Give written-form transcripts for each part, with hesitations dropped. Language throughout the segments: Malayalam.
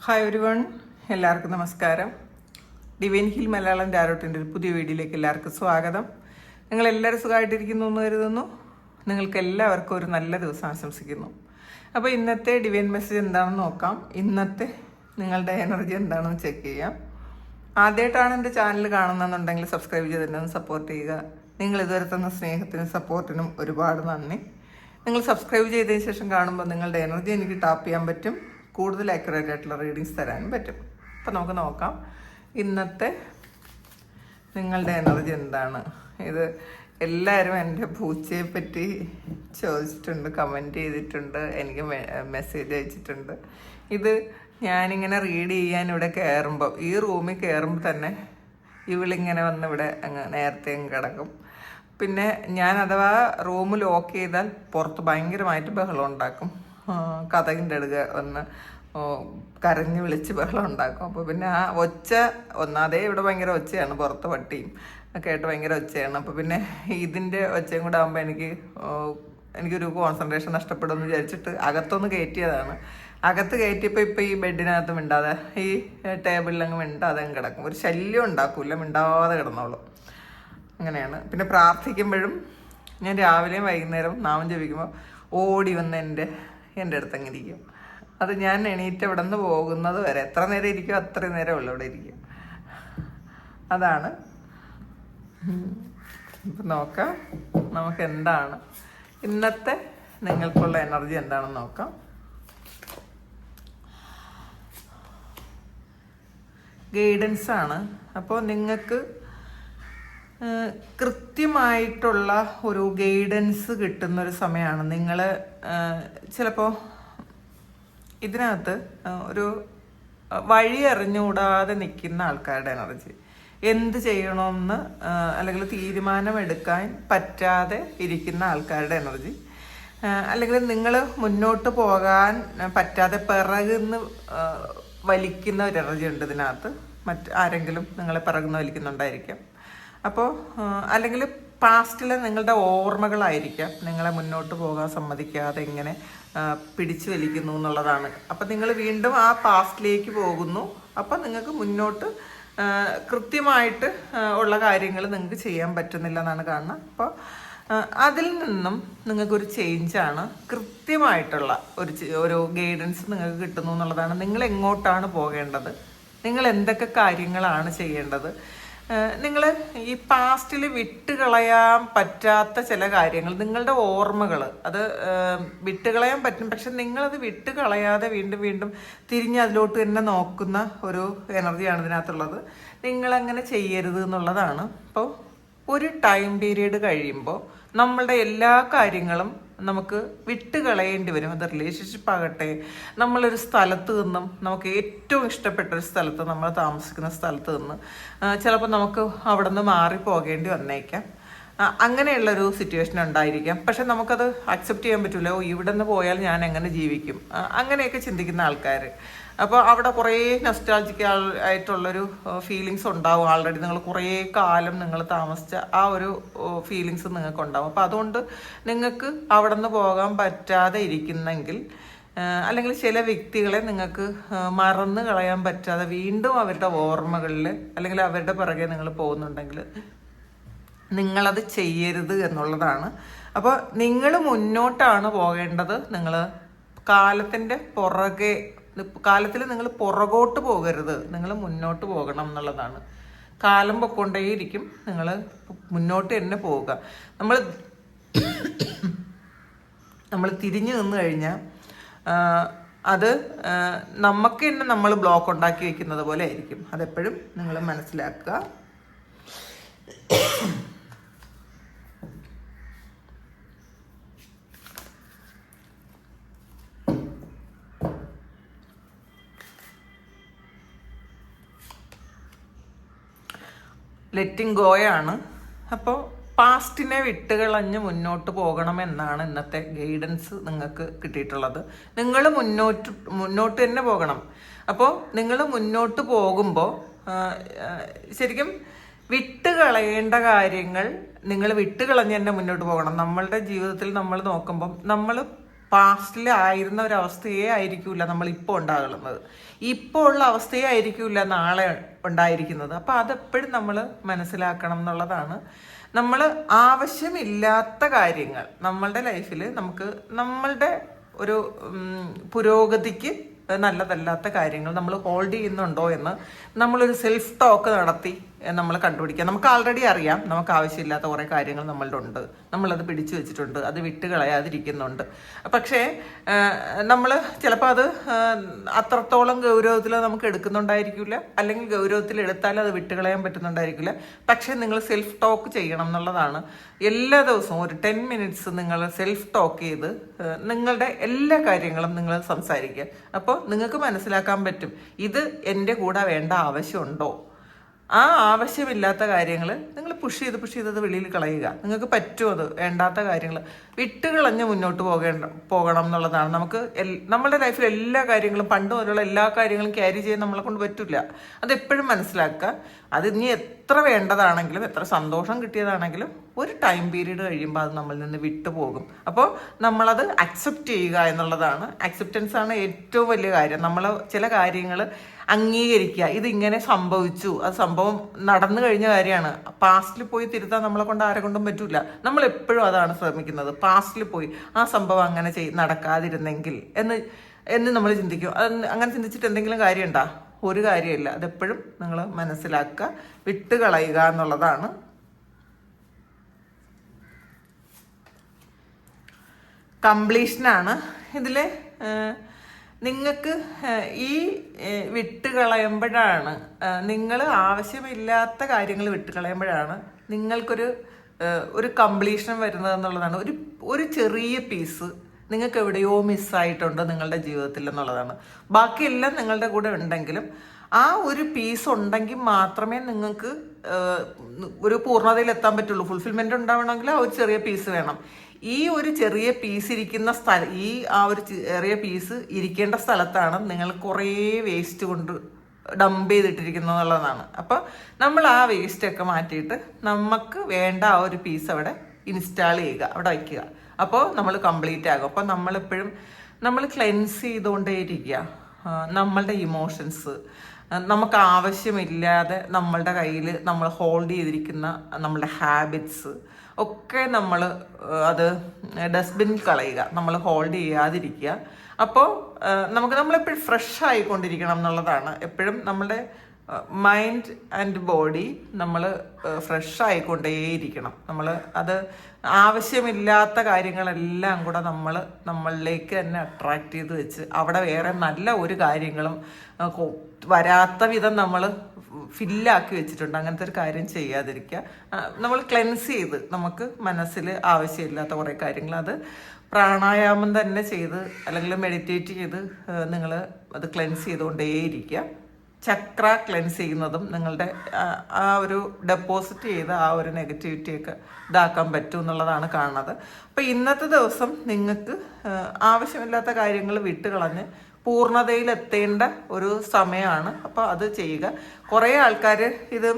ഹായ് എവരിവൺ, എല്ലാവർക്കും നമസ്കാരം. ഡിവൈൻ ഹിൽ മലയാളം ടാരോട്ടിൻ്റെ ഒരു പുതിയ വീഡിയോയിലേക്ക് എല്ലാവർക്കും സ്വാഗതം. നിങ്ങളെല്ലാവരും സുഖമായിട്ടിരിക്കുന്നു എന്ന് കരുതുന്നു. നിങ്ങൾക്ക് എല്ലാവർക്കും ഒരു നല്ല ദിവസം ആശംസിക്കുന്നു. അപ്പോൾ ഇന്നത്തെ ഡിവൈൻ മെസ്സേജ് എന്താണെന്ന് നോക്കാം. ഇന്നത്തെ നിങ്ങളുടെ എനർജി എന്താണെന്ന് ചെക്ക് ചെയ്യാം. ആദ്യമായിട്ടാണ് എൻ്റെ ചാനൽ കാണുന്നതെന്നുണ്ടെങ്കിൽ സബ്സ്ക്രൈബ് ചെയ്തിട്ട് സപ്പോർട്ട് ചെയ്യുക. നിങ്ങൾ ഇതുവരെ തന്ന സ്നേഹത്തിനും സപ്പോർട്ടിനും ഒരുപാട് നന്ദി. നിങ്ങൾ സബ്സ്ക്രൈബ് ചെയ്തതിന് ശേഷം കാണുമ്പോൾ നിങ്ങളുടെ എനർജി എനിക്ക് ടാപ്പ് ചെയ്യാൻ പറ്റും, കൂടുതൽ ആക്യുറേറ്റ് ആയിട്ടുള്ള റീഡിങ്സ് തരാനും പറ്റും. അപ്പോൾ നമുക്ക് നോക്കാം ഇന്നത്തെ നിങ്ങളുടെ എനർജി എന്താണ്. ഇത് എല്ലാവരും എൻ്റെ പൂച്ചയെ പറ്റി ചോദിച്ചിട്ടുണ്ട്, കമൻറ്റ് ചെയ്തിട്ടുണ്ട്, എനിക്ക് മെസ്സേജ് അയച്ചിട്ടുണ്ട്. ഇത് ഞാനിങ്ങനെ റീഡ് ചെയ്യാൻ ഇവിടെ കയറുമ്പോൾ, ഈ റൂമിൽ കയറുമ്പോൾ തന്നെ ഇവളിങ്ങനെ വന്ന് ഇവിടെ അങ്ങ് നേരത്തെ കിടക്കും. പിന്നെ ഞാൻ അഥവാ റൂം ലോക്ക് ചെയ്താൽ പുറത്ത് ഭയങ്കരമായിട്ട് ബഹളം ഉണ്ടാക്കും. കഥകിൻ്റെ അടുക്ക വന്ന് കരഞ്ഞ് വിളിച്ച് ബഹളം ഉണ്ടാക്കും. അപ്പോൾ പിന്നെ ആ ഒച്ച ഒന്നാതേ ഇവിടെ ഭയങ്കര ഒച്ചയാണ്, പുറത്ത് പട്ടിയും ഒക്കെ ആയിട്ട് ഭയങ്കര ഒച്ചയാണ്. അപ്പോൾ പിന്നെ ഇതിൻ്റെ ഒച്ചയും കൂടെ ആകുമ്പോൾ എനിക്കൊരു കോൺസെൻട്രേഷൻ നഷ്ടപ്പെടുമെന്ന് വിചാരിച്ചിട്ട് അകത്തൊന്ന് കയറ്റിയതാണ്. അകത്ത് കയറ്റിയപ്പോൾ ഇപ്പോൾ ഈ ബെഡിനകത്ത് മിണ്ടാതെ, ഈ ടേബിളിലങ്ങ് മിണ്ടാതെ അങ്ങ് കിടക്കും. ഒരു ശല്യം ഉണ്ടാക്കില്ല, മിണ്ടാതെ കിടന്നോളും. അങ്ങനെയാണ്. പിന്നെ പ്രാർത്ഥിക്കുമ്പോഴും ഞാൻ രാവിലെയും വൈകുന്നേരം നാമം ജപിക്കുമ്പോൾ ഓടി വന്ന് എൻ്റെ അടുത്തങ്ങ് ഇരിക്കും. അത് ഞാൻ എണീറ്റ് ഇവിടെ നിന്ന് പോകുന്നത് വരെ എത്ര നേരം ഇരിക്കും അത്രയും നേരം ഉള്ളു ഇവിടെ ഇരിക്കും. അതാണ്. ഇപ്പം നോക്കാം നമുക്ക് എന്താണ് ഇന്നത്തെ നിങ്ങൾക്കുള്ള എനർജി എന്താണെന്ന് നോക്കാം. ഗൈഡൻസ് ആണ്. അപ്പോൾ നിങ്ങൾക്ക് കൃത്യമായിട്ടുള്ള ഒരു ഗൈഡൻസ് കിട്ടുന്നൊരു സമയമാണ്. നിങ്ങൾ ചിലപ്പോൾ ഇതിനകത്ത് ഒരു വഴി അറിഞ്ഞുകൂടാതെ നിൽക്കുന്ന ആൾക്കാരുടെ എനർജി, എന്ത് ചെയ്യണമെന്ന് അല്ലെങ്കിൽ തീരുമാനമെടുക്കാൻ പറ്റാതെ ഇരിക്കുന്ന ആൾക്കാരുടെ എനർജി, അല്ലെങ്കിൽ നിങ്ങൾ മുന്നോട്ട് പോകാൻ പറ്റാതെ പിറകുന്ന് വലിക്കുന്ന ഒരു എനർജി ഉണ്ട് ഇതിനകത്ത്. ആരെങ്കിലും നിങ്ങളെ പിറകുന്ന് വലിക്കുന്നുണ്ടായിരിക്കാം. അപ്പോൾ അല്ലെങ്കിൽ പാസ്റ്റിലെ നിങ്ങളുടെ ഓർമ്മകളായിരിക്കാം നിങ്ങളെ മുന്നോട്ട് പോകാൻ സമ്മതിക്കാതെ ഇങ്ങനെ പിടിച്ചു വലിക്കുന്നു എന്നുള്ളതാണ്. അപ്പം നിങ്ങൾ വീണ്ടും ആ പാസ്റ്റിലേക്ക് പോകുന്നു. അപ്പം നിങ്ങൾക്ക് മുന്നോട്ട് കൃത്യമായിട്ട് ഉള്ള കാര്യങ്ങൾ നിങ്ങൾക്ക് ചെയ്യാൻ പറ്റുന്നില്ല എന്നാണ് കാണുന്നത്. അപ്പോൾ അതിൽ നിന്നും നിങ്ങൾക്കൊരു ചേഞ്ചാണ്, കൃത്യമായിട്ടുള്ള ഒരു ഗൈഡൻസ് നിങ്ങൾക്ക് കിട്ടുന്നു എന്നുള്ളതാണ്. നിങ്ങൾ എങ്ങോട്ടാണ് പോകേണ്ടത്, നിങ്ങൾ എന്തൊക്കെ കാര്യങ്ങളാണ് ചെയ്യേണ്ടത്. നിങ്ങൾ ഈ പാസ്റ്റിൽ വിട്ടുകളയാൻ പറ്റാത്ത ചില കാര്യങ്ങൾ, നിങ്ങളുടെ ഓർമ്മകൾ, അത് വിട്ടുകളയാൻ പറ്റും. പക്ഷെ നിങ്ങളത് വിട്ടുകളയാതെ വീണ്ടും വീണ്ടും തിരിഞ്ഞ് അതിലോട്ട് തന്നെ നോക്കുന്ന ഒരു എനർജിയാണ് ഇതിനകത്തുള്ളത്. നിങ്ങളങ്ങനെ ചെയ്യരുത് എന്നുള്ളതാണ്. അപ്പോൾ ഒരു ടൈം പീരീഡ് കഴിയുമ്പോൾ നമ്മളുടെ എല്ലാ കാര്യങ്ങളും നമുക്ക് വിട്ടുകളയേണ്ടി വരും. അത് റിലേഷൻഷിപ്പ് ആകട്ടെ, നമ്മളൊരു സ്ഥലത്ത് നിന്നും, നമുക്ക് ഏറ്റവും ഇഷ്ടപ്പെട്ട ഒരു സ്ഥലത്ത്, നമ്മൾ താമസിക്കുന്ന സ്ഥലത്ത് നിന്ന് ചിലപ്പോൾ നമുക്ക് അവിടെ നിന്ന് മാറിപ്പോകേണ്ടി വന്നേക്കാം. അങ്ങനെയുള്ളൊരു സിറ്റുവേഷൻ ഉണ്ടായിരിക്കാം. പക്ഷെ നമുക്കത് അക്സെപ്റ്റ് ചെയ്യാൻ പറ്റില്ല. ഇവിടെ നിന്ന് പോയാൽ ഞാൻ എങ്ങനെ ജീവിക്കും, അങ്ങനെയൊക്കെ ചിന്തിക്കുന്ന ആൾക്കാർ. അപ്പോൾ അവിടെ കുറേ നൊസ്റ്റാൾജിക് ആയിട്ടുള്ളൊരു ഫീലിങ്സ് ഉണ്ടാവും. ആൾറെഡി നിങ്ങൾ കുറേ കാലം നിങ്ങൾ താമസിച്ച ആ ഒരു ഫീലിങ്സ് നിങ്ങൾക്ക് ഉണ്ടാവും. അപ്പോൾ അതുകൊണ്ട് നിങ്ങൾക്ക് അവിടെ നിന്ന് പോകാൻ പറ്റാതെ ഇരിക്കുന്നെങ്കിൽ, അല്ലെങ്കിൽ ചില വ്യക്തികളെ നിങ്ങൾക്ക് മറന്നു കളയാൻ പറ്റാതെ വീണ്ടും അവരുടെ ഓർമ്മകളിൽ അല്ലെങ്കിൽ അവരുടെ പിറകെ നിങ്ങൾ പോകുന്നുണ്ടെങ്കിൽ നിങ്ങളത് ചെയ്യരുത് എന്നുള്ളതാണ്. അപ്പോൾ നിങ്ങൾ മുന്നോട്ടാണ് പോകേണ്ടത്. നിങ്ങൾ കാലത്തിൽ നിങ്ങൾ പുറകോട്ട് പോകരുത്, നിങ്ങൾ മുന്നോട്ട് പോകണം എന്നുള്ളതാണ്. കാലം പൊക്കൊണ്ടേയിരിക്കും, നിങ്ങൾ മുന്നോട്ട് തന്നെ പോവുക. നമ്മൾ തിരിഞ്ഞു നിന്ന് കഴിഞ്ഞാൽ അത് നമുക്ക് തന്നെ നമ്മൾ ബ്ലോക്ക് ഉണ്ടാക്കി വെക്കുന്നത് പോലെ ആയിരിക്കും. അതെപ്പോഴും നിങ്ങൾ മനസ്സിലാക്കുക. ലെറ്റിംഗ് ഗോയാണ്. അപ്പോൾ പാസ്റ്റിനെ വിട്ടുകളഞ്ഞ് മുന്നോട്ട് പോകണമെന്നാണ് ഇന്നത്തെ ഗൈഡൻസ് നിങ്ങൾക്ക് കിട്ടിയിട്ടുള്ളത്. നിങ്ങൾ മുന്നോട്ട് തന്നെ പോകണം. അപ്പോൾ നിങ്ങൾ മുന്നോട്ട് പോകുമ്പോൾ ശരിക്കും വിട്ടുകളയേണ്ട കാര്യങ്ങൾ നിങ്ങൾ വിട്ടുകളഞ്ഞ് തന്നെ മുന്നോട്ട് പോകണം. നമ്മളുടെ ജീവിതത്തിൽ നമ്മൾ നോക്കുമ്പം നമ്മൾ പാസ്റ്റിൽ ആയിരുന്ന ഒരു അവസ്ഥയെ ആയിരിക്കില്ല നമ്മൾ ഇപ്പോൾ ഉണ്ടാകുന്നത്, ഇപ്പോൾ ഉള്ള അവസ്ഥയെ ആയിരിക്കില്ല നാളെ ഉണ്ടായിരിക്കുന്നത്. അപ്പം അതെപ്പോഴും നമ്മൾ മനസ്സിലാക്കണം എന്നുള്ളതാണ്. നമ്മൾ ആവശ്യമില്ലാത്ത കാര്യങ്ങൾ നമ്മളുടെ ലൈഫിൽ നമുക്ക് നമ്മളുടെ ഒരു പുരോഗതിക്ക് നല്ലതല്ലാത്ത കാര്യങ്ങൾ നമ്മൾ ഹോൾഡ് ചെയ്യുന്നുണ്ടോ എന്ന് നമ്മളൊരു സെൽഫ് ടോക്ക് നടത്തി നമ്മൾ കണ്ടുപിടിക്കുക. നമുക്ക് ആൾറെഡി അറിയാം നമുക്ക് ആവശ്യമില്ലാത്ത കുറേ കാര്യങ്ങൾ നമ്മളുടെ ഉണ്ട്, നമ്മളത് പിടിച്ചു വെച്ചിട്ടുണ്ട്, അത് വിട്ട് കളയാതിരിക്കുന്നുണ്ട്. പക്ഷേ നമ്മൾ ചിലപ്പോൾ അത് അത്രത്തോളം ഗൗരവത്തിൽ നമുക്ക് എടുക്കുന്നുണ്ടായിരിക്കില്ല, അല്ലെങ്കിൽ ഗൗരവത്തിൽ എടുത്താൽ അത് വിട്ടുകളയാൻ പറ്റുന്നുണ്ടായിരിക്കില്ല. പക്ഷേ നിങ്ങൾ സെൽഫ് ടോക്ക് ചെയ്യണം എന്നുള്ളതാണ്. എല്ലാ ദിവസവും ഒരു 10 മിനിറ്റ്സ് നിങ്ങൾ സെൽഫ് ടോക്ക് ചെയ്ത് നിങ്ങളുടെ എല്ലാ കാര്യങ്ങളും നിങ്ങൾ സംസാരിക്കുക. അപ്പോൾ നിങ്ങൾക്ക് മനസ്സിലാക്കാൻ പറ്റും ഇത് എൻ്റെ കൂടെ വേണ്ട ആവശ്യമുണ്ടോ. ആ ആവശ്യമില്ലാത്ത കാര്യങ്ങൾ നിങ്ങൾ പുഷ് ചെയ്ത് വെളിയിൽ കളയുക. നിങ്ങൾക്ക് പറ്റുമോ അത് വേണ്ടാത്ത കാര്യങ്ങൾ വിട്ടുകളഞ്ഞ് മുന്നോട്ട് പോകണം എന്നുള്ളതാണ്. നമുക്ക് നമ്മുടെ ലൈഫിൽ എല്ലാ കാര്യങ്ങളും പണ്ട് മുതലുള്ള എല്ലാ കാര്യങ്ങളും ക്യാരി ചെയ്യാൻ നമ്മളെ കൊണ്ട് പറ്റില്ല. അതെപ്പോഴും മനസ്സിലാക്കുക. അത് ഇനി എത്ര വേണ്ടതാണെങ്കിലും എത്ര സന്തോഷം കിട്ടിയതാണെങ്കിലും ഒരു ടൈം പീരീഡ് കഴിയുമ്പോൾ അത് നമ്മളിൽ നിന്ന് വിട്ടുപോകും. അപ്പോൾ നമ്മളത് അക്സെപ്റ്റ് ചെയ്യുക എന്നുള്ളതാണ്. അക്സെപ്റ്റൻസ് ആണ് ഏറ്റവും വലിയ കാര്യം. നമ്മൾ ചില കാര്യങ്ങൾ അംഗീകരിക്കുക. ഇതിങ്ങനെ സംഭവിച്ചു, അത് സംഭവം നടന്നു കഴിഞ്ഞ കാര്യമാണ്. പാസ്റ്റിൽ പോയി തിരുത്താൻ നമ്മളെ കൊണ്ട് ആരെ കൊണ്ടും പറ്റൂല. നമ്മൾ എപ്പോഴും അതാണ് ശ്രമിക്കുന്നത്. പാസ്റ്റിൽ പോയി ആ സംഭവം അങ്ങനെ നടക്കാതിരുന്നെങ്കിൽ എന്ന് നമ്മൾ ചിന്തിക്കും. അങ്ങനെ ചിന്തിച്ചിട്ട് എന്തെങ്കിലും കാര്യമുണ്ടോ? ഒരു കാര്യമില്ല. അതെപ്പോഴും നിങ്ങൾ മനസ്സിലാക്കുക, വിട്ടുകളയുക എന്നുള്ളതാണ്. കംപ്ലീഷനാണ് ഇതിൽ. നിങ്ങൾക്ക് ഈ വിട്ടുകളയുമ്പോഴാണ്, നിങ്ങൾ ആവശ്യമില്ലാത്ത കാര്യങ്ങൾ വിട്ടുകളയുമ്പോഴാണ് നിങ്ങൾക്കൊരു കംപ്ലീഷൻ വരുന്നത് എന്നുള്ളതാണ്. ഒരു ചെറിയ പീസ് നിങ്ങൾക്ക് എവിടെയോ മിസ്സായിട്ടുണ്ട് നിങ്ങളുടെ ജീവിതത്തിൽ എന്നുള്ളതാണ്. ബാക്കിയെല്ലാം നിങ്ങളുടെ കൂടെ ഉണ്ടെങ്കിലും ആ ഒരു പീസ് ഉണ്ടെങ്കിൽ മാത്രമേ നിങ്ങൾക്ക് ഒരു പൂർണ്ണതയിൽ എത്താൻ പറ്റുള്ളൂ. ഫുൾഫിൽമെന്റ് ഉണ്ടാവണമെങ്കിൽ ആ ഒരു ചെറിയ പീസ് വേണം. ഈ ഒരു ചെറിയ പീസ് ഇരിക്കുന്ന സ്ഥലം, ആ ഒരു ചെറിയ പീസ് ഇരിക്കേണ്ട സ്ഥലത്താണ് നിങ്ങൾ കുറേ വേസ്റ്റ് കൊണ്ട് ഡംപ് ചെയ്തിട്ടിരിക്കുന്നത് എന്നുള്ളതാണ്. അപ്പോൾ നമ്മൾ ആ വേസ്റ്റൊക്കെ മാറ്റിയിട്ട് നമുക്ക് വേണ്ട ആ ഒരു പീസ് അവിടെ ഇൻസ്റ്റാൾ ചെയ്യുക, അവിടെ വയ്ക്കുക. അപ്പോൾ നമ്മൾ കംപ്ലീറ്റ് ആകും. അപ്പോൾ നമ്മളെപ്പോഴും നമ്മൾ ക്ലെൻസ് ചെയ്തുകൊണ്ടേയിരിക്കുക. നമ്മളുടെ ഇമോഷൻസ്, നമുക്ക് ആവശ്യമില്ലാതെ നമ്മളുടെ കയ്യിൽ നമ്മൾ ഹോൾഡ് ചെയ്തിരിക്കുന്ന നമ്മളുടെ ഹാബിറ്റ്സ് ഒക്കെ നമ്മൾ അത് ഡസ്റ്റ്ബിനിൽ കളയുക, നമ്മൾ ഹോൾഡ് ചെയ്യാതിരിക്കുക. അപ്പോൾ നമ്മളെപ്പോഴും ഫ്രഷ് ആയിക്കൊണ്ടിരിക്കണം എന്നുള്ളതാണ്. എപ്പോഴും നമ്മളുടെ മൈൻഡ് ആൻഡ് ബോഡി നമ്മൾ ഫ്രഷ് ആയിക്കൊണ്ടേയിരിക്കണം. നമ്മൾ അത് ആവശ്യമില്ലാത്ത കാര്യങ്ങളെല്ലാം കൂടെ നമ്മളിലേക്ക് തന്നെ അട്രാക്റ്റ് ചെയ്ത് വെച്ച് അവിടെ വേറെ നല്ല ഒരു കാര്യങ്ങളും വരാത്ത വിധം നമ്മൾ ഫില്ലാക്കി വെച്ചിട്ടുണ്ട്. അങ്ങനത്തെ ഒരു കാര്യം ചെയ്യാതിരിക്കുക. നമ്മൾ ക്ലെൻസ് ചെയ്ത് നമുക്ക് മനസ്സിൽ ആവശ്യമില്ലാത്ത കുറേ കാര്യങ്ങൾ അത് പ്രാണായാമം തന്നെ ചെയ്ത് അല്ലെങ്കിൽ മെഡിറ്റേറ്റ് ചെയ്ത് നിങ്ങൾ അത് ക്ലെൻസ് ചെയ്തുകൊണ്ടേയിരിക്കുക. ചക്ര ക്ലെൻസ് ചെയ്യുന്നതും നിങ്ങളുടെ ആ ഒരു ഡെപ്പോസിറ്റ് ചെയ്ത് ആ ഒരു നെഗറ്റിവിറ്റിയൊക്കെ ഇതാക്കാൻ പറ്റും എന്നുള്ളതാണ് കാണുന്നത്. അപ്പോൾ ഇന്നത്തെ ദിവസം നിങ്ങൾക്ക് ആവശ്യമില്ലാത്ത കാര്യങ്ങൾ വിട്ടുകളഞ്ഞ് പൂർണ്ണതയിലെത്തേണ്ട ഒരു സമയമാണ്. അപ്പോൾ അത് ചെയ്യുക. കുറേ ആൾക്കാർ ഇത്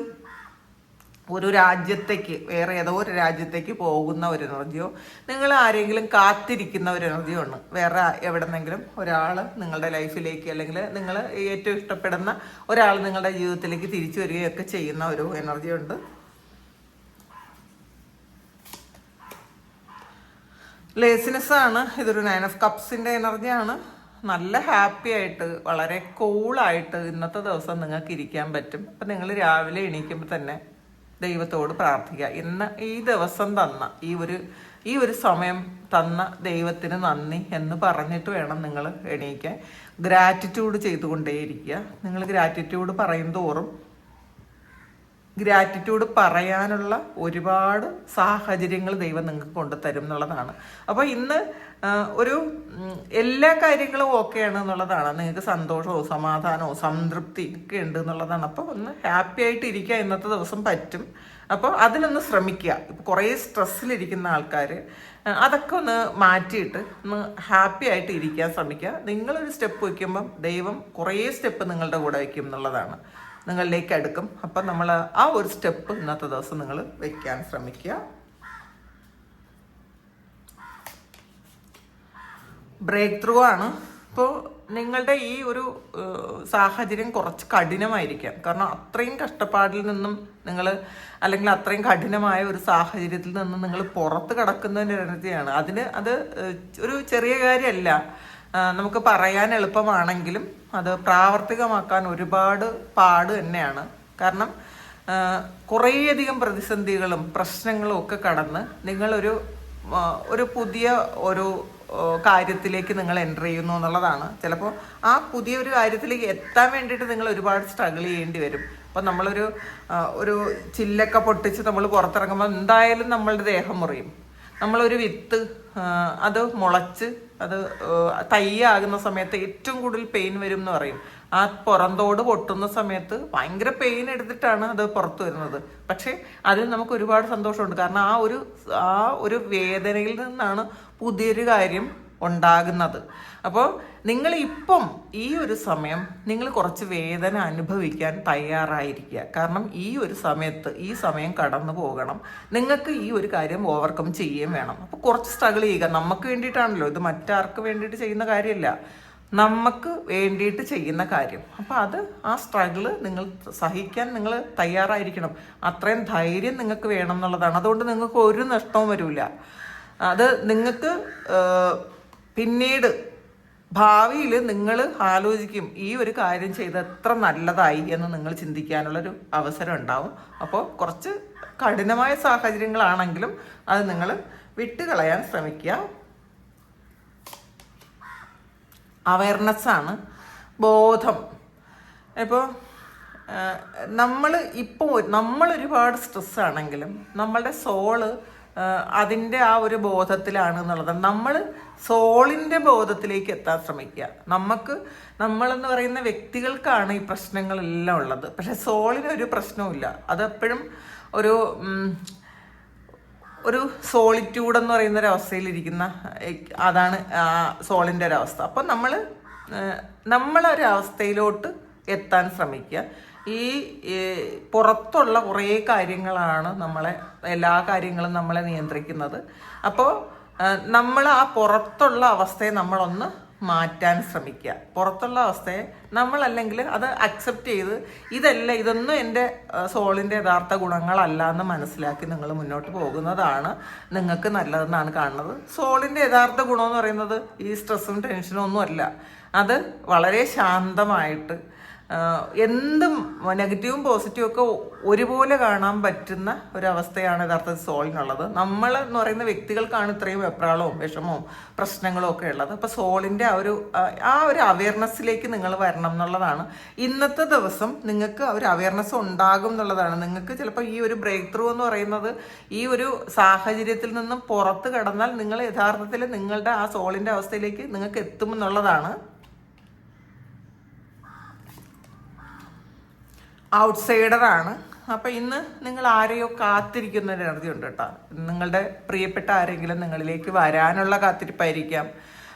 ഒരു രാജ്യത്തേക്ക്, വേറെ ഏതോ ഒരു രാജ്യത്തേക്ക് പോകുന്ന ഒരു എനർജിയോ, നിങ്ങൾ ആരെങ്കിലും കാത്തിരിക്കുന്ന ഒരു എനർജിയോ ആണ്. വേറെ എവിടെന്നെങ്കിലും ഒരാൾ നിങ്ങളുടെ ലൈഫിലേക്ക്, അല്ലെങ്കിൽ നിങ്ങൾ ഏറ്റവും ഇഷ്ടപ്പെടുന്ന ഒരാൾ നിങ്ങളുടെ ജീവിതത്തിലേക്ക് തിരിച്ചു വരികയൊക്കെ ചെയ്യുന്ന ഒരു എനർജി ഉണ്ട്. ലേസിനെസ് ആണ്. ഇതൊരു 9 ഓഫ് കപ്സിൻ്റെ എനർജിയാണ്. നല്ല ഹാപ്പി ആയിട്ട് വളരെ കൂളായിട്ട് ഇന്നത്തെ ദിവസം നിങ്ങൾക്ക് ഇരിക്കാൻ പറ്റും. അപ്പം നിങ്ങൾ രാവിലെ എണീക്കുമ്പോൾ തന്നെ ദൈവത്തോട് പ്രാർത്ഥിക്കുക. ഇന്ന് ഈ ദിവസം തന്ന ഈ ഒരു സമയം തന്ന ദൈവത്തിന് നന്ദി എന്ന് പറഞ്ഞിട്ട് വേണം നിങ്ങൾ എണീക്കാൻ. ഗ്രാറ്റിറ്റ്യൂഡ് ചെയ്തുകൊണ്ടേയിരിക്കുക. നിങ്ങൾ ഗ്രാറ്റിറ്റ്യൂഡ് പറയും തോറും ഗ്രാറ്റിറ്റ്യൂഡ് പറയാനുള്ള ഒരുപാട് സാഹചര്യങ്ങൾ ദൈവം നിങ്ങൾക്ക് കൊണ്ടുതരും എന്നുള്ളതാണ്. അപ്പോൾ ഇന്ന് എല്ലാ കാര്യങ്ങളും ഓക്കെയാണ് എന്നുള്ളതാണ്. നിങ്ങൾക്ക് സന്തോഷവും സമാധാനവും സംതൃപ്തി ഒക്കെ ഉണ്ട് എന്നുള്ളതാണ്. അപ്പോൾ ഒന്ന് ഹാപ്പി ആയിട്ട് ഇരിക്കുക ഇന്നത്തെ ദിവസം പറ്റും. അപ്പോൾ അതിനൊന്ന് ശ്രമിക്കുക. ഇപ്പോൾ കുറേ സ്ട്രെസ്സിലിരിക്കുന്ന ആൾക്കാർ അതൊക്കെ ഒന്ന് മാറ്റിയിട്ട് ഒന്ന് ഹാപ്പി ആയിട്ട് ഇരിക്കാൻ ശ്രമിക്കുക. നിങ്ങളൊരു സ്റ്റെപ്പ് വയ്ക്കുമ്പം ദൈവം കുറേ സ്റ്റെപ്പ് നിങ്ങളുടെ കൂടെ വയ്ക്കും എന്നുള്ളതാണ്, നിങ്ങളിലേക്ക് അടുക്കും. അപ്പം നമ്മൾ ആ ഒരു സ്റ്റെപ്പ് ഇന്നത്തെ ദിവസം നിങ്ങൾ വയ്ക്കാൻ ശ്രമിക്കുക. ബ്രേക്ക് ത്രൂ ആണ്. ഇപ്പോൾ നിങ്ങളുടെ ഈ ഒരു സാഹചര്യം കുറച്ച് കഠിനമായിരിക്കാം. കാരണം അത്രയും കഷ്ടപ്പാടിൽ നിന്നും നിങ്ങൾ, അല്ലെങ്കിൽ അത്രയും കഠിനമായ ഒരു സാഹചര്യത്തിൽ നിന്നും നിങ്ങൾ പുറത്ത് കടക്കുന്നതിൻ്റെ എനർജിയാണ്. അത് ഒരു ചെറിയ കാര്യമല്ല. നമുക്ക് പറയാൻ എളുപ്പമാണെങ്കിലും അത് പ്രാവർത്തികമാക്കാൻ ഒരുപാട് പാട് തന്നെയാണ്. കാരണം കുറേയധികം പ്രതിസന്ധികളും പ്രശ്നങ്ങളും ഒക്കെ കടന്ന് നിങ്ങളൊരു പുതിയ ഒരു കാര്യത്തിലേക്ക് നിങ്ങൾ എൻ്റർ ചെയ്യുന്നു എന്നുള്ളതാണ്. ചിലപ്പോൾ ആ പുതിയൊരു കാര്യത്തിലേക്ക് എത്താൻ വേണ്ടിയിട്ട് നിങ്ങൾ ഒരുപാട് സ്ട്രഗിൾ ചെയ്യേണ്ടി വരും. അപ്പം ഒരു ചില്ലൊക്കെ പൊട്ടിച്ച് നമ്മൾ പുറത്തിറങ്ങുമ്പോൾ എന്തായാലും നമ്മളുടെ ദേഹം മുറിയും. നമ്മളൊരു വിത്ത് അത് മുളച്ച് അത് തയ്യാകുന്ന സമയത്ത് ഏറ്റവും കൂടുതൽ പെയിൻ വരും എന്ന് പറയും. ആ പുറന്തോട് പൊട്ടുന്ന സമയത്ത് ഭയങ്കര പെയിൻ എടുത്തിട്ടാണ് അത് പുറത്തു വരുന്നത്. പക്ഷേ അതിൽ നമുക്ക് ഒരുപാട് സന്തോഷമുണ്ട്. കാരണം ആ ഒരു വേദനയിൽ നിന്നാണ് പുതിയൊരു കാര്യം ഉണ്ടാകുന്നത്. അപ്പോൾ നിങ്ങൾ ഇപ്പം ഈ ഒരു സമയം നിങ്ങൾ കുറച്ച് വേദന അനുഭവിക്കാൻ തയ്യാറായിരിക്കുക. കാരണം ഈ ഒരു സമയത്ത് ഈ സമയം കടന്നു പോകണം. നിങ്ങൾക്ക് ഈ ഒരു കാര്യം ഓവർകം ചെയ്യുകയും വേണം. അപ്പോൾ കുറച്ച് സ്ട്രഗിൾ ചെയ്യുക. നമുക്ക് വേണ്ടിയിട്ടാണല്ലോ ഇത്, മറ്റാർക്ക് വേണ്ടിയിട്ട് ചെയ്യുന്ന കാര്യമല്ല, നമുക്ക് വേണ്ടിയിട്ട് ചെയ്യുന്ന കാര്യം. അപ്പോൾ ആ സ്ട്രഗിള് നിങ്ങൾ സഹിക്കാൻ നിങ്ങൾ തയ്യാറായിരിക്കണം. അത്രയും ധൈര്യം നിങ്ങൾക്ക് വേണം എന്നുള്ളതാണ്. അതുകൊണ്ട് നിങ്ങൾക്ക് ഒരു നഷ്ടവും വരില്ല. അത് നിങ്ങൾക്ക് പിന്നീട് ഭാവിയിൽ നിങ്ങൾ ആലോചിക്കും ഈ ഒരു കാര്യം ചെയ്ത് എത്ര നല്ലതായി എന്ന് നിങ്ങൾ ചിന്തിക്കാനുള്ളൊരു അവസരം ഉണ്ടാവും. അപ്പോൾ കുറച്ച് കഠിനമായ സാഹചര്യങ്ങളാണെങ്കിലും അത് നിങ്ങൾ വിട്ടുകളയാൻ ശ്രമിക്കുക. അവയർനെസ്സാണ്, ബോധം. ഇപ്പോൾ നമ്മൾ ഒരുപാട് സ്ട്രെസ്സാണെങ്കിലും നമ്മളുടെ സോള് അതിൻ്റെ ആ ഒരു ബോധത്തിലാണ് എന്നുള്ളത്. നമ്മൾ സോളിൻ്റെ ബോധത്തിലേക്ക് എത്താൻ ശ്രമിക്കുക. നമ്മളെന്ന് പറയുന്ന വ്യക്തികൾക്കാണ് ഈ പ്രശ്നങ്ങളെല്ലാം ഉള്ളത്. പക്ഷെ സോളിനൊരു പ്രശ്നവുമില്ല. അതെപ്പോഴും ഒരു സോളിറ്റ്യൂഡ് എന്ന് പറയുന്ന ഒരു അവസ്ഥയിലിരിക്കുന്ന അതാണ് സോളിൻ്റെ ഒരവസ്ഥ. അപ്പം നമ്മളൊരവസ്ഥയിലോട്ട് എത്താൻ ശ്രമിക്കുക. ഈ പുറത്തുള്ള കുറേ കാര്യങ്ങളാണ് എല്ലാ കാര്യങ്ങളും നമ്മളെ നിയന്ത്രിക്കുന്നത്. അപ്പോൾ നമ്മൾ ആ പുറത്തുള്ള അവസ്ഥയെ നമ്മളൊന്ന് മാറ്റാൻ ശ്രമിക്കുക. പുറത്തുള്ള അവസ്ഥയെ നമ്മളല്ലെങ്കിൽ അത് അക്സെപ്റ്റ് ചെയ്ത് ഇതൊന്നും എൻ്റെ സോളിൻ്റെ യഥാർത്ഥ ഗുണങ്ങളല്ല എന്ന് മനസ്സിലാക്കി നിങ്ങൾ മുന്നോട്ട് പോകുന്നതാണ് നിങ്ങൾക്ക് നല്ലതെന്നാണ് കാണുന്നത്. സോളിൻ്റെ യഥാർത്ഥ ഗുണമെന്ന് പറയുന്നത് ഈ സ്ട്രെസ്സും ടെൻഷനും ഒന്നും അല്ല. അത് വളരെ ശാന്തമായിട്ട് എന്തും നെഗറ്റീവും പോസിറ്റീവും ഒക്കെ ഒരുപോലെ കാണാൻ പറ്റുന്ന ഒരവസ്ഥയാണ് യഥാർത്ഥത്തിൽ സോളിനുള്ളത്. നമ്മൾ എന്ന് പറയുന്ന വ്യക്തികൾക്കാണ് ഇത്രയും വെപ്രാളവും വിഷമവും പ്രശ്നങ്ങളും ഒക്കെ ഉള്ളത്. അപ്പോൾ സോളിൻ്റെ ആ ഒരു അവയർനെസ്സിലേക്ക് നിങ്ങൾ വരണം എന്നുള്ളതാണ്. ഇന്നത്തെ ദിവസം നിങ്ങൾക്ക് ഒരു അവയർനെസ് ഉണ്ടാകും എന്നുള്ളതാണ്. നിങ്ങൾക്ക് ചിലപ്പോൾ ഈ ഒരു ബ്രേക്ക് ത്രൂ എന്ന് പറയുന്നത് ഈ ഒരു സാഹചര്യത്തിൽ നിന്നും പുറത്ത് കടന്നാൽ നിങ്ങൾ യഥാർത്ഥത്തിൽ നിങ്ങളുടെ ആ സോളിൻ്റെ അവസ്ഥയിലേക്ക് നിങ്ങൾക്ക് എത്തുമെന്നുള്ളതാണ്. ഔട്ട്സൈഡറാണ്. അപ്പം ഇന്ന് നിങ്ങൾ ആരെയോ കാത്തിരിക്കുന്ന ഒരു എനർജി ഉണ്ട് കേട്ടോ. നിങ്ങളുടെ പ്രിയപ്പെട്ട ആരെങ്കിലും നിങ്ങളിലേക്ക് വരാനുള്ള കാത്തിരിപ്പായിരിക്കാം.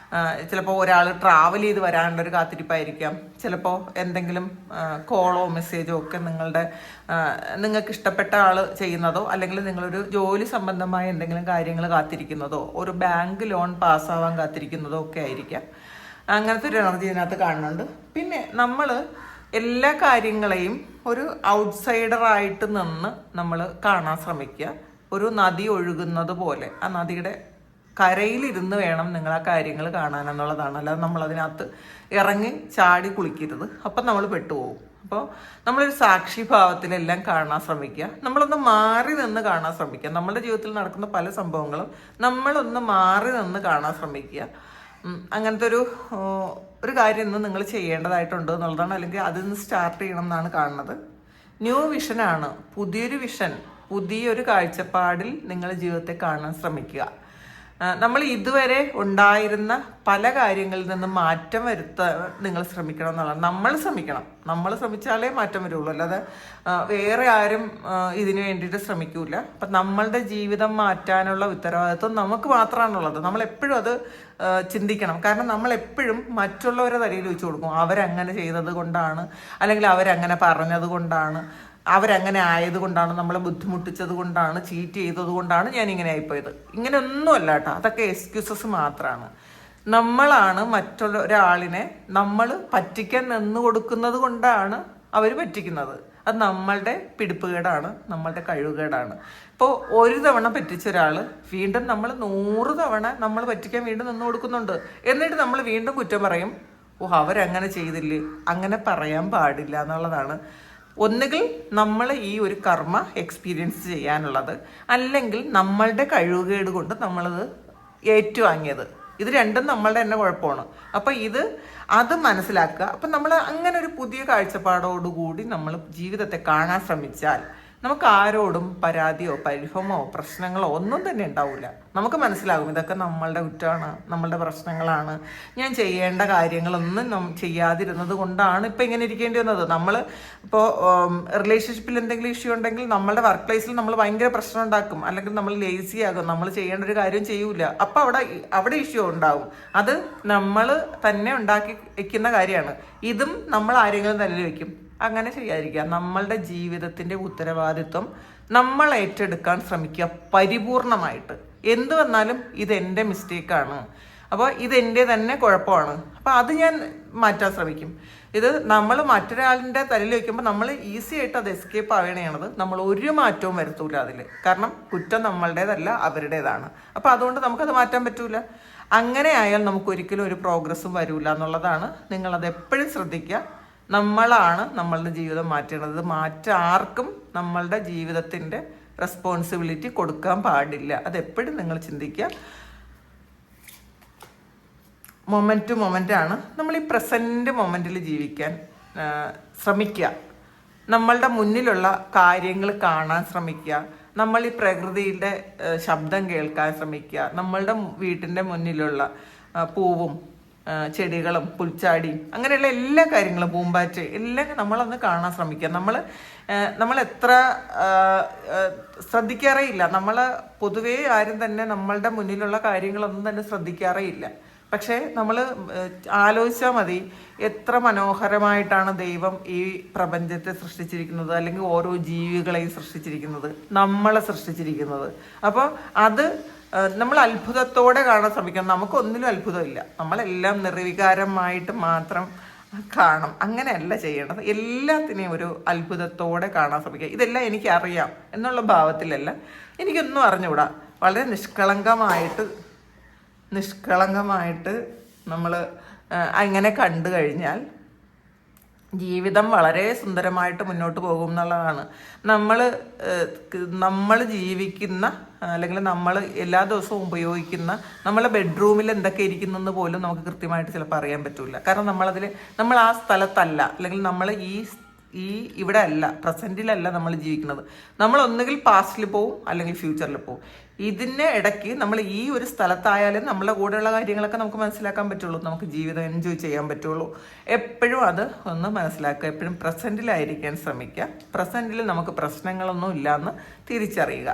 ചിലപ്പോൾ ഒരാൾ ട്രാവൽ ചെയ്ത് വരാനുള്ളൊരു കാത്തിരിപ്പായിരിക്കാം. ചിലപ്പോൾ എന്തെങ്കിലും കോളോ മെസ്സേജോ ഒക്കെ നിങ്ങൾക്ക് ഇഷ്ടപ്പെട്ട ആൾ ചെയ്യുന്നതോ, അല്ലെങ്കിൽ നിങ്ങളൊരു ജോലി സംബന്ധമായ എന്തെങ്കിലും കാര്യങ്ങൾ കാത്തിരിക്കുന്നതോ, ഒരു ബാങ്ക് ലോൺ പാസ്സാവാൻ കാത്തിരിക്കുന്നതോ ഒക്കെ ആയിരിക്കാം. അങ്ങനത്തെ ഒരു എനർജി ഇതിനകത്ത് കാണുന്നുണ്ട്. പിന്നെ നമ്മൾ എല്ലാ കാര്യങ്ങളെയും ഒരു ഔട്ട്സൈഡറായിട്ട് നിന്ന് നമ്മൾ കാണാൻ ശ്രമിക്കുക. ഒരു നദി ഒഴുകുന്നത് പോലെ ആ നദിയുടെ കരയിലിരുന്ന് വേണം നിങ്ങൾ ആ കാര്യങ്ങൾ കാണാനെന്നുള്ളതാണ്. അല്ലാതെ നമ്മളതിനകത്ത് ഇറങ്ങി ചാടി കുളിക്കരുത്. അപ്പം നമ്മൾ പെട്ടുപോകും. അപ്പോൾ നമ്മളൊരു സാക്ഷിഭാവത്തിലെല്ലാം കാണാൻ ശ്രമിക്കുക. നമ്മളൊന്ന് മാറി നിന്ന് കാണാൻ ശ്രമിക്കുക. നമ്മുടെ ജീവിതത്തിൽ നടക്കുന്ന പല സംഭവങ്ങളും നമ്മളൊന്ന് മാറി നിന്ന് കാണാൻ ശ്രമിക്കുക. അങ്ങനത്തെ ഒരു കാര്യം ഇന്ന് നിങ്ങൾ ചെയ്യേണ്ടതായിട്ടുണ്ട് എന്നുള്ളതാണ്. അല്ലെങ്കിൽ അതിൽ നിന്ന് സ്റ്റാർട്ട് ചെയ്യണം എന്നാണ് കാണുന്നത്. ന്യൂ വിഷനാണ്, പുതിയൊരു കാഴ്ചപ്പാടിൽ നിങ്ങൾ ജീവിതത്തെ കാണാൻ ശ്രമിക്കുക. നമ്മൾ ഇതുവരെ ഉണ്ടായിരുന്ന പല കാര്യങ്ങളിൽ നിന്നും മാറ്റം വരുത്താൻ നിങ്ങൾ ശ്രമിക്കണം എന്നുള്ളതാണ്. നമ്മൾ ശ്രമിച്ചാലേ മാറ്റം വരുള്ളൂ. അല്ലാതെ വേറെ ആരും ഇതിനു വേണ്ടിയിട്ട് ശ്രമിക്കൂല. അപ്പം നമ്മളുടെ ജീവിതം മാറ്റാനുള്ള ഉത്തരവാദിത്വം നമുക്ക് മാത്രമാണുള്ളത്. നമ്മളെപ്പോഴും അത് ചിന്തിക്കണം. കാരണം നമ്മളെപ്പോഴും മറ്റുള്ളവരെ തലയിൽ വെച്ച് കൊടുക്കും. അവരങ്ങനെ ചെയ്തത് കൊണ്ടാണ്, അല്ലെങ്കിൽ അവരങ്ങനെ പറഞ്ഞത് കൊണ്ടാണ്, അവരങ്ങനെ ആയതുകൊണ്ടാണ്, നമ്മളെ ബുദ്ധിമുട്ടിച്ചത് കൊണ്ടാണ്, ചീറ്റ് ചെയ്തത് കൊണ്ടാണ് ഞാൻ ഇങ്ങനെ ആയിപ്പോയത്. ഇങ്ങനെയൊന്നുമല്ല കേട്ടോ. അതൊക്കെ എക്സ്ക്യൂസസ് മാത്രമാണ്. നമ്മളാണ് മറ്റുള്ള ഒരാളിനെ നമ്മൾ പറ്റിക്കാൻ നിന്ന് കൊടുക്കുന്നത് കൊണ്ടാണ് അവർ പറ്റിക്കുന്നത്. അത് നമ്മളുടെ പിടിപ്പുകേടാണ്, നമ്മളുടെ കഴിവുകേടാണ്. ഇപ്പോൾ ഒരു തവണ പറ്റിച്ച ഒരാൾ വീണ്ടും നമ്മൾ 100 തവണ നമ്മൾ പറ്റിക്കാൻ വീണ്ടും നിന്ന് കൊടുക്കുന്നുണ്ട്. എന്നിട്ട് നമ്മൾ വീണ്ടും കുറ്റം പറയും, ഓ അവരങ്ങനെ ചെയ്തില്ലേ. അങ്ങനെ പറയാൻ പാടില്ല എന്നുള്ളതാണ്. ഒന്നുകിൽ നമ്മൾ ഈ ഒരു കർമ്മ എക്സ്പീരിയൻസ് ചെയ്യാനുള്ളത്, അല്ലെങ്കിൽ നമ്മളുടെ കഴിവുകേട് കൊണ്ട് നമ്മളത് ഏറ്റുവാങ്ങിയത്. ഇത് രണ്ടും നമ്മളുടെ തന്നെ കുഴപ്പമാണ്. അപ്പം അത് മനസ്സിലാക്കുക. അപ്പം നമ്മൾ അങ്ങനെ ഒരു പുതിയ കാഴ്ചപ്പാടോടുകൂടി നമ്മൾ ജീവിതത്തെ കാണാൻ ശ്രമിച്ചാൽ നമുക്ക് ആരോടും പരാതിയോ പരിഭവമോ പ്രശ്നങ്ങളോ ഒന്നും തന്നെ ഉണ്ടാവില്ല. നമുക്ക് മനസ്സിലാകും ഇതൊക്കെ നമ്മളുടെ കുറ്റമാണ്, നമ്മളുടെ പ്രശ്നങ്ങളാണ്, ഞാൻ ചെയ്യേണ്ട കാര്യങ്ങളൊന്നും ചെയ്യാതിരുന്നത് കൊണ്ടാണ് ഇപ്പം ഇങ്ങനെ ഇരിക്കേണ്ടി വന്നത്. നമ്മൾ ഇപ്പോൾ റിലേഷൻഷിപ്പിൽ എന്തെങ്കിലും ഇഷ്യൂ ഉണ്ടെങ്കിൽ നമ്മളുടെ വർക്ക് പ്ലേസിൽ നമ്മൾ ഭയങ്കര പ്രശ്നം ഉണ്ടാക്കും, അല്ലെങ്കിൽ നമ്മൾ ലേസി ആകും, നമ്മൾ ചെയ്യേണ്ട ഒരു കാര്യം ചെയ്യൂല. അപ്പം അവിടെ ഇഷ്യൂ ഉണ്ടാവും. അത് നമ്മൾ തന്നെ ഉണ്ടാക്കി വെക്കുന്ന കാര്യമാണ്. ഇതും നമ്മൾ ആരെങ്കിലും തല്ലിൽ വെക്കും. അങ്ങനെ ചെയ്യാതിരിക്കുക. നമ്മളുടെ ജീവിതത്തിൻ്റെ ഉത്തരവാദിത്വം നമ്മൾ ഏറ്റെടുക്കാൻ ശ്രമിക്കുക പരിപൂർണമായിട്ട്. എന്ത് വന്നാലും ഇതെൻ്റെ മിസ്റ്റേക്കാണ്, അപ്പോൾ ഇതെൻ്റെ തന്നെ കുഴപ്പമാണ്, അപ്പോൾ അത് ഞാൻ മാറ്റാൻ ശ്രമിക്കും. ഇത് നമ്മൾ മറ്റൊരാളിൻ്റെ തലയിൽ വയ്ക്കുമ്പോൾ നമ്മൾ ഈസി ആയിട്ട് അത് എസ്കേപ്പ് ആവുകയാണത്. നമ്മൾ ഒരു മാറ്റവും വരുത്തൂല അതിൽ. കാരണം കുറ്റം നമ്മളുടേതല്ല, അവരുടേതാണ്. അപ്പോൾ അതുകൊണ്ട് നമുക്കത് മാറ്റാൻ പറ്റൂല. അങ്ങനെ ആയാൽ നമുക്കൊരിക്കലും ഒരു പ്രോഗ്രസ്സും വരില്ല എന്നുള്ളതാണ്. നിങ്ങളത് എപ്പോഴും ശ്രദ്ധിക്കുക. നമ്മളാണ് നമ്മളുടെ ജീവിതം മാറ്റേണ്ടത്. ആർക്കും നമ്മളുടെ ജീവിതത്തിൻ്റെ റെസ്പോൺസിബിലിറ്റി കൊടുക്കാൻ പാടില്ല. അതെപ്പോഴും നിങ്ങൾ ചിന്തിക്കുക. മൊമെൻ്റ് ടു മൊമെൻ്റാണ്. നമ്മൾ ഈ പ്രസൻറ്റ് മൊമെൻറ്റിൽ ജീവിക്കാൻ ശ്രമിക്കുക. നമ്മളുടെ മുന്നിലുള്ള കാര്യങ്ങൾ കാണാൻ ശ്രമിക്കുക. നമ്മൾ ഈ പ്രകൃതിയുടെ ശബ്ദം കേൾക്കാൻ ശ്രമിക്കുക. നമ്മളുടെ വീട്ടിൻ്റെ മുന്നിലുള്ള പൂവും ചെടികളും പുൽച്ചാടിയും അങ്ങനെയുള്ള എല്ലാ കാര്യങ്ങളും, പൂമ്പാറ്റ് എല്ലാം നമ്മളൊന്ന് കാണാൻ ശ്രമിക്കുക. നമ്മൾ എത്ര ശ്രദ്ധിക്കാറേ ഇല്ല. നമ്മൾ പൊതുവേ ആരും തന്നെ നമ്മളുടെ മുന്നിലുള്ള കാര്യങ്ങളൊന്നും തന്നെ ശ്രദ്ധിക്കാറേ ഇല്ല. പക്ഷേ നമ്മൾ ആലോചിച്ചാൽ മതി, എത്ര മനോഹരമായിട്ടാണ് ദൈവം ഈ പ്രപഞ്ചത്തെ സൃഷ്ടിച്ചിരിക്കുന്നത്, അല്ലെങ്കിൽ ഓരോ ജീവികളെയും സൃഷ്ടിച്ചിരിക്കുന്നത്, നമ്മളെ സൃഷ്ടിച്ചിരിക്കുന്നത്. അപ്പോൾ അത് നമ്മൾ അത്ഭുതത്തോടെ കാണാൻ ശ്രമിക്കണം. നമുക്കൊന്നിലും അത്ഭുതമില്ല. നമ്മളെല്ലാം നിർവികാരമായിട്ട് മാത്രം കാണും. അങ്ങനെയല്ല ചെയ്യേണ്ടത്. എല്ലാത്തിനെയും ഒരു അത്ഭുതത്തോടെ കാണാൻ ശ്രമിക്കുക. ഇതെല്ലാം എനിക്കറിയാം എന്നുള്ള ഭാവത്തിലല്ല, എനിക്കൊന്നും അറിഞ്ഞുകൂടാ. വളരെ നിഷ്കളങ്കമായിട്ട് നമ്മൾ അങ്ങനെ കണ്ടു കഴിഞ്ഞാൽ ജീവിതം വളരെ സുന്ദരമായിട്ട് മുന്നോട്ട് പോകും എന്നുള്ളതാണ്. നമ്മൾ ജീവിക്കുന്ന, അല്ലെങ്കിൽ നമ്മൾ എല്ലാ ദിവസവും ഉപയോഗിക്കുന്ന നമ്മളെ ബെഡ്റൂമിൽ എന്തൊക്കെ ഇരിക്കുന്നെന്ന് പോലും നമുക്ക് കൃത്യമായിട്ട് ചിലപ്പോൾ അറിയാൻ പറ്റില്ല. കാരണം നമ്മൾ ആ സ്ഥലത്തല്ല, അല്ലെങ്കിൽ നമ്മൾ ഇവിടെ അല്ല, പ്രസൻറ്റിലല്ല നമ്മൾ ജീവിക്കുന്നത്. നമ്മൾ ഒന്നുകിൽ പാസ്റ്റിൽ പോവും, അല്ലെങ്കിൽ ഫ്യൂച്ചറിൽ പോവും. ഇതിൻ്റെ ഇടയ്ക്ക് നമ്മൾ ഈ ഒരു സ്ഥലത്തായാലും നമ്മളെ കൂടെയുള്ള കാര്യങ്ങളൊക്കെ നമുക്ക് മനസ്സിലാക്കാൻ പറ്റുള്ളൂ, നമുക്ക് ജീവിതം എൻജോയ് ചെയ്യാൻ പറ്റുള്ളൂ. എപ്പോഴും അത് ഒന്ന് മനസ്സിലാക്കുക. എപ്പോഴും പ്രസൻറ്റിലായിരിക്കാൻ ശ്രമിക്കുക. പ്രസൻറ്റിൽ നമുക്ക് പ്രശ്നങ്ങളൊന്നും ഇല്ലയെന്ന് തിരിച്ചറിയുക.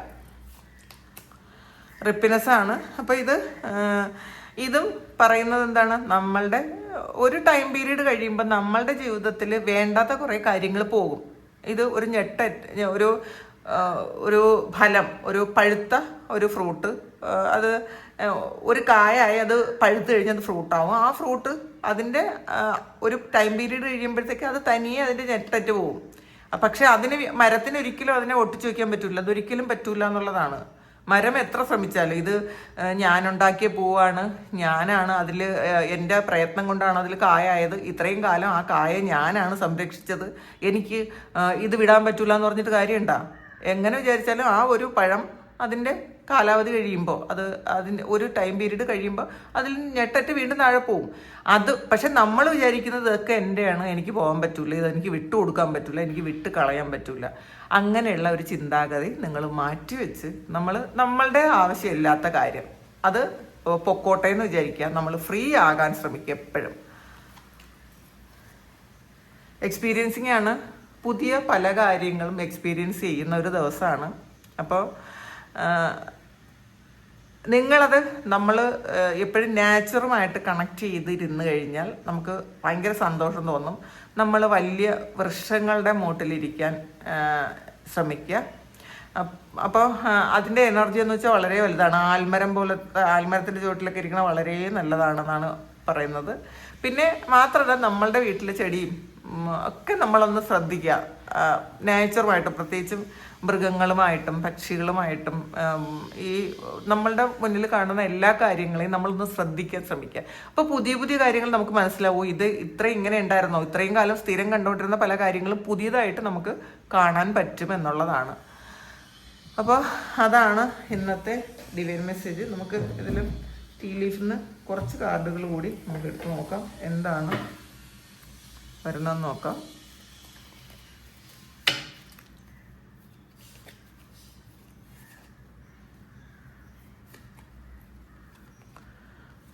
റിപ്പിനെസ്സാണ്. അപ്പോൾ ഇതും പറയുന്നത് എന്താണ്, നമ്മളുടെ ഒരു ടൈം പീരീഡ് കഴിയുമ്പോൾ നമ്മളുടെ ജീവിതത്തിൽ വേണ്ടാത്ത കുറേ കാര്യങ്ങൾ പോകും. ഇത് ഒരു ഫലം, ഒരു പഴുത്ത ഒരു ഫ്രൂട്ട്, അത് ഒരു കായായി അത് പഴുത്ത് കഴിഞ്ഞത് ഫ്രൂട്ടാവും. ആ ഫ്രൂട്ട് അതിൻ്റെ ഒരു ടൈം പീരീഡ് കഴിയുമ്പോഴത്തേക്ക് അത് തനിയെ അതിൻ്റെ ഞെട്ടറ്റ് പോകും. പക്ഷെ മരത്തിന് ഒരിക്കലും അതിനെ ഒട്ടിച്ചു വയ്ക്കാൻ പറ്റില്ല. അതൊരിക്കലും പറ്റൂല എന്നുള്ളതാണ്. മരം എത്ര ശ്രമിച്ചാലും, ഇത് ഞാനുണ്ടാക്കിയ പൂവാണ്, ഞാനാണ് അതിൽ, എൻ്റെ പ്രയത്നം കൊണ്ടാണ് അതിൽ കായായത്, ഇത്രയും കാലം ആ കായ ഞാനാണ് സംരക്ഷിച്ചത്, എനിക്ക് ഇത് വിടാൻ പറ്റൂല എന്ന് പറഞ്ഞിട്ട് കാര്യമുണ്ടോ? എങ്ങനെ വിചാരിച്ചാലും ആ ഒരു പഴം അതിൻ്റെ കാലാവധി കഴിയുമ്പോൾ, അതിൻ്റെ ഒരു ടൈം പീരീഡ് കഴിയുമ്പോൾ അതിൽ ഞെട്ടറ്റ് വീണ്ടും താഴെ പോവും. പക്ഷെ നമ്മൾ വിചാരിക്കുന്നത് ഇതൊക്കെ എൻ്റെയാണ്, എനിക്ക് പോകാൻ പറ്റൂല, ഇതെനിക്ക് വിട്ടു കൊടുക്കാൻ പറ്റില്ല, എനിക്ക് വിട്ട് കളയാൻ പറ്റില്ല. അങ്ങനെയുള്ള ഒരു ചിന്താഗതി നിങ്ങൾ മാറ്റിവെച്ച് നമ്മളുടെ ആവശ്യമില്ലാത്ത കാര്യം അത് പൊക്കോട്ടെ എന്ന് വിചാരിക്കുക. നമ്മൾ ഫ്രീ ആകാൻ ശ്രമിക്കുക. എപ്പോഴും എക്സ്പീരിയൻസിങ് ആണ്. പുതിയ പല കാര്യങ്ങളും എക്സ്പീരിയൻസ് ചെയ്യുന്ന ഒരു ദിവസമാണ്. അപ്പോൾ നമ്മൾ എപ്പോഴും നാച്ചുറുമായിട്ട് കണക്ട് ചെയ്തിരുന്ന് കഴിഞ്ഞാൽ നമുക്ക് ഭയങ്കര സന്തോഷം തോന്നും. നമ്മൾ വലിയ വൃക്ഷങ്ങളുടെ മൂട്ടിലിരിക്കാൻ ശ്രമിക്കുക. അപ്പോൾ അതിൻ്റെ എനർജി എന്ന് വെച്ചാൽ വളരെ വലുതാണ്. ആൽമരം പോലത്തെ ആൽമരത്തിൻ്റെ ചുവട്ടിലൊക്കെ ഇരിക്കണ വളരെ നല്ലതാണെന്നാണ് പറയുന്നത്. പിന്നെ മാത്രമല്ല, നമ്മളുടെ വീട്ടിലെ ചെടിയും ഒക്കെ നമ്മളൊന്ന് ശ്രദ്ധിക്കുക. നേച്ചറുമായിട്ടും പ്രത്യേകിച്ചും മൃഗങ്ങളുമായിട്ടും പക്ഷികളുമായിട്ടും ഈ നമ്മളുടെ മുന്നിൽ കാണുന്ന എല്ലാ കാര്യങ്ങളെയും നമ്മളൊന്ന് ശ്രദ്ധിക്കാൻ ശ്രമിക്കുക. അപ്പോൾ പുതിയ പുതിയ കാര്യങ്ങൾ നമുക്ക് മനസ്സിലാവും. ഇത് ഇത്രയും ഇങ്ങനെ ഉണ്ടായിരുന്നോ, ഇത്രയും കാലം സ്ഥിരം കണ്ടുകൊണ്ടിരുന്ന പല കാര്യങ്ങളും പുതിയതായിട്ട് നമുക്ക് കാണാൻ പറ്റും എന്നുള്ളതാണ്. അപ്പോൾ അതാണ് ഇന്നത്തെ ഡിവൈൻ മെസ്സേജ്. നമുക്ക് ഇതിൽ ടീ ലീഫിൽ നിന്ന് കുറച്ച് കാർഡുകൾ കൂടി നമുക്ക് എടുത്ത് നോക്കാം, എന്താണ് വരണമെന്ന് നോക്കാം.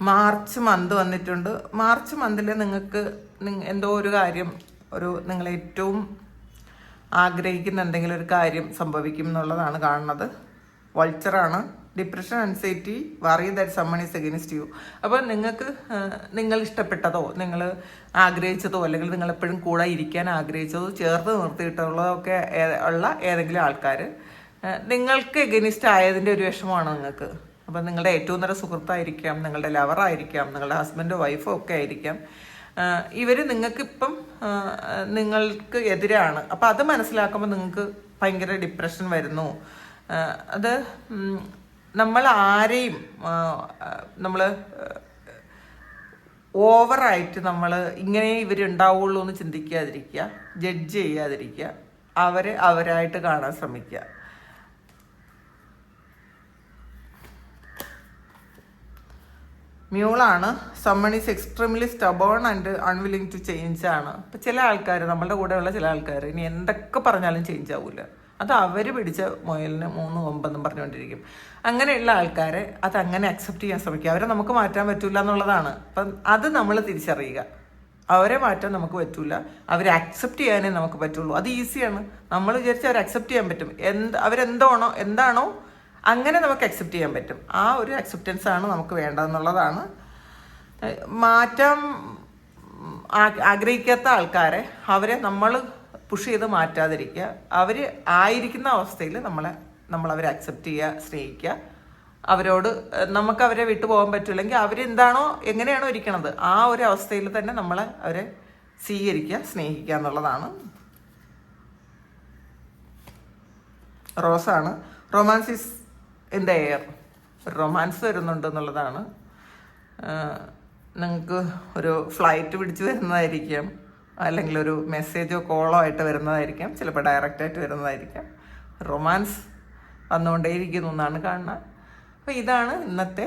മാർച്ച് മന്ത് വന്നിട്ടുണ്ട്. മാർച്ച് മന്തിൽ നിങ്ങൾക്ക് എന്തോ ഒരു കാര്യം, നിങ്ങളേറ്റവും ആഗ്രഹിക്കുന്ന എന്തെങ്കിലും ഒരു കാര്യം സംഭവിക്കും എന്നുള്ളതാണ് കാണുന്നത്. വൾച്ചറാണ്. Depression, anxiety, worry that someone is against you. അപ്പോൾ നിങ്ങൾക്ക് നിങ്ങൾ ഇഷ്ടപ്പെട്ടതോ നിങ്ങൾ ആഗ്രഹിച്ചതോ അല്ലെങ്കിൽ നിങ്ങളെപ്പോഴും കൂടെ ഇരിക്കാൻ ആഗ്രഹിച്ചതോ ചേർത്ത് നിർത്തിയിട്ടുള്ളതൊക്കെ ഉള്ള ഏതെങ്കിലും ആൾക്കാർ നിങ്ങൾക്ക് എഗെയിൻസ്റ്റ് ആയതിൻ്റെ ഒരു വിഷമമാണ് നിങ്ങൾക്ക്. അപ്പം നിങ്ങളുടെ ഏറ്റവും നല്ല സുഹൃത്തായിരിക്കാം, നിങ്ങളുടെ ലവറായിരിക്കാം, നിങ്ങളുടെ ഹസ്ബൻഡോ വൈഫോ ഒക്കെ ആയിരിക്കാം. ഇവർ നിങ്ങൾക്കിപ്പം നിങ്ങൾക്ക് എതിരാണ്. അപ്പം അത് മനസ്സിലാക്കുമ്പോൾ നിങ്ങൾക്ക് ഭയങ്കര ഡിപ്രഷൻ വരുന്നു. അത് നമ്മൾ ആരെയും നമ്മൾ ഓവറായിട്ട് നമ്മൾ ഇങ്ങനെ ഇവരുണ്ടാവുള്ളൂ എന്ന് ചിന്തിക്കാതിരിക്കുക, ജഡ്ജ് ചെയ്യാതിരിക്കുക, അവരായിട്ട് കാണാൻ ശ്രമിക്കുക. മ്യൂളാണ്. Someone is extremely stubborn and unwilling to change ആണ്. അപ്പം ചില ആൾക്കാർ, നമ്മളുടെ കൂടെയുള്ള ചില ആൾക്കാർ ഇനി എന്തൊക്കെ പറഞ്ഞാലും ചേഞ്ച് ആവില്ല. അത് അവർ പിടിച്ച മുയലിന് 3 കൊമ്പെന്നും പറഞ്ഞുകൊണ്ടിരിക്കും. അങ്ങനെയുള്ള ആൾക്കാരെ അതങ്ങനെ അക്സെപ്റ്റ് ചെയ്യാൻ ശ്രമിക്കുക. അവരെ നമുക്ക് മാറ്റാൻ പറ്റില്ല എന്നുള്ളതാണ്. അപ്പം അത് നമ്മൾ തിരിച്ചറിയുക. അവരെ മാറ്റാൻ നമുക്ക് പറ്റില്ല, അവരെ അക്സെപ്റ്റ് ചെയ്യാനേ നമുക്ക് പറ്റുള്ളൂ. അത് ഈസിയാണ്. നമ്മൾ വിചാരിച്ച് അവരെ അക്സെപ്റ്റ് ചെയ്യാൻ പറ്റും. എന്താണോ അങ്ങനെ നമുക്ക് അക്സെപ്റ്റ് ചെയ്യാൻ പറ്റും. ആ ഒരു അക്സെപ്റ്റൻസ് ആണ് നമുക്ക് വേണ്ടതെന്നുള്ളതാണ്. മാറ്റാൻ ആഗ്രഹിക്കാത്ത ആൾക്കാരെ അവരെ നമ്മൾ പുഷ് ചെയ്ത് മാറ്റാതിരിക്കുക. അവർ ആയിരിക്കുന്ന അവസ്ഥയിൽ നമ്മളവരെ അക്സെപ്റ്റ് ചെയ്യുക, സ്നേഹിക്കുക. അവരോട് നമുക്ക് അവരെ വിട്ടു പോകാൻ പറ്റില്ലെങ്കിൽ അവരെന്താണോ എങ്ങനെയാണോ ഇരിക്കണത് ആ ഒരു അവസ്ഥയിൽ തന്നെ അവരെ സ്വീകരിക്കുക, സ്നേഹിക്കുക എന്നുള്ളതാണ്. റോസാണ്. Romance is in the air. Romance വരുന്നുണ്ട് എന്നുള്ളതാണ്. നിങ്ങൾക്ക് ഒരു ഫ്ലൈറ്റ് പിടിച്ച് വരുന്നതായിരിക്കാം, അല്ലെങ്കിൽ ഒരു മെസ്സേജോ കോളോ ആയിട്ട് വരുന്നതായിരിക്കാം, ചിലപ്പോൾ ഡയറക്റ്റായിട്ട് വരുന്നതായിരിക്കാം. റൊമാൻസ് വന്നുകൊണ്ടേയിരിക്കുന്നു എന്നാണ് കാണുന്നത്. അപ്പോൾ ഇതാണ് ഇന്നത്തെ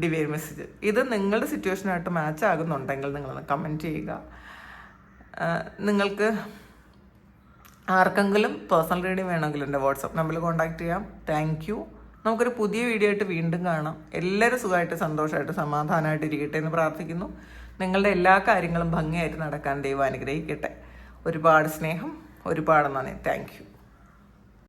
ഡിവൈൻ മെസ്സേജ്. ഇത് നിങ്ങളുടെ സിറ്റുവേഷനായിട്ട് മാച്ച് ആകുന്നുണ്ടെങ്കിൽ നിങ്ങളൊന്ന് കമൻറ്റ് ചെയ്യുക. നിങ്ങൾക്ക് ആർക്കെങ്കിലും പേഴ്സണൽ റീഡിങ് വേണമെങ്കിൽ എൻ്റെ വാട്സപ്പ് നമ്പറിൽ കോൺടാക്റ്റ് ചെയ്യാം. Thank you. നമുക്കൊരു പുതിയ വീഡിയോ ആയിട്ട് വീണ്ടും കാണാം. എല്ലാവരും സുഖമായിട്ട് സന്തോഷമായിട്ട് സമാധാനമായിട്ട് ഇരിക്കട്ടെ എന്ന് പ്രാർത്ഥിക്കുന്നു. നിങ്ങളുടെ എല്ലാ കാര്യങ്ങളും ഭംഗിയായിട്ട് നടക്കാൻ ദൈവം അനുഗ്രഹിക്കട്ടെ. ഒരുപാട് സ്നേഹം, ഒരുപാട് നന്ദി. Thank you.